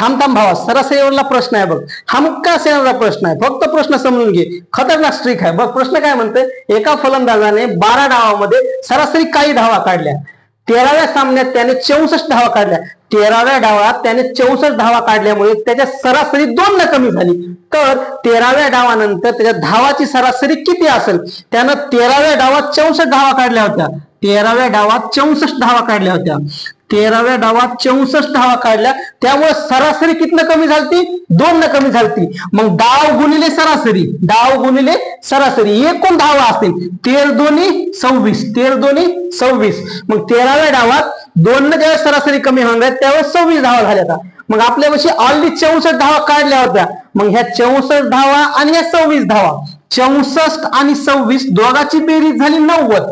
थांब थांब भावा, सरासरीवरला प्रश्न आहे बघ, हमखास येणारा प्रश्न आहे, फक्त प्रश्न समजून घे, खतरनाक स्ट्रिक आहे बघ. प्रश्न काय म्हणते, एका फलंदाजाने 12 डावामध्ये सरासरी काही धावा काढल्या, 13व्या सामन्यात त्याने 64 धावा काढल्या. 13व्या डावात त्याने 64 धावा काढल्यामुळे त्याच्या सरासरी 2 न कमी झाली. तर 13व्या डावानंतर त्याच्या धावाची सरासरी किती असेल? त्यानं 13व्या डावात 64 धावा काढल्या होत्या. 13व्या डावात 64 धावा काढल्या होत्या. 13व्या डावात 64 धावा काढल्या, त्यामुळे सरासरी कितनं कमी झालती? 2 न कमी झालती. मग डाव गुणिले सरासरी, डाव गुणिले सरासरी एकूण धावा असतील 13 दोन्ही 26, 13 दोन्ही 26. मग 13व्या डावात 2 न ज्यावेळेस सरासरी कमी होणार त्यावेळेस 26 धावा झाल्या. मग आपल्यापाशी ऑलरेडी 64 धावा काढल्या होत्या. मग ह्या 64 धावा आणि ह्या 26 धावा, 64 आणि 26 दोघाची बेरीज झाली 90.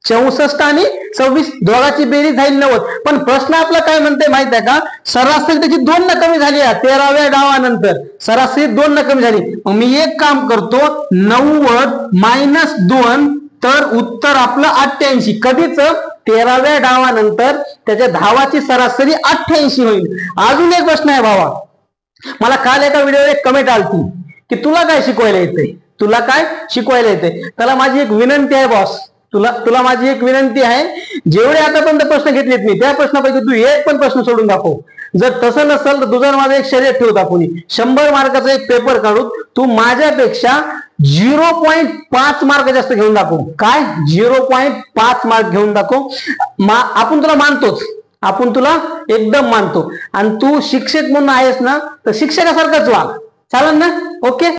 64 आणि 26 दोघाची बेरीज झाली 90. पण प्रश्न आपला काय म्हणते माहित आहे का? सरासरी त्याची 2 न कमी झाली आहे. 13व्या डावानंतर सरासरी 2 न कमी झाली. मग मी एक काम करतो, 90 - 2, तर उत्तर आपलं 88. कधीच? 13व्या डावानंतर त्याच्या धावाची सरासरी 88 होईल. अजून एक प्रश्न आहे भावा, मला काल एका व्हिडिओवर एक कमेंट आलती की तुला काय शिकवायला येते, तुला काय शिकवायला येते. त्याला माझी एक विनंती आहे बॉस, तुला माझी एक विनंती आहे, जेवढे आतापर्यंत प्रश्न घेतलेत मी त्या प्रश्नापैकी तू एक पण प्रश्न सोडून दाखव. जर तसं नसेल तर तुझं माझं एक शर्यत ठेवता, कोणी 100 मार्काचा एक पेपर काढून तू माझ्यापेक्षा 0.5 मार्क जास्त घेऊन दाखव. काय? 0.5 मार्क घेऊन दाखव. आपण तुला मानतोच, आपण तुला एकदम मानतो, आणि तू शिक्षक म्हणून आहेस ना, तर शिक्षकासारखंच वाग. चालेल ना? ओके.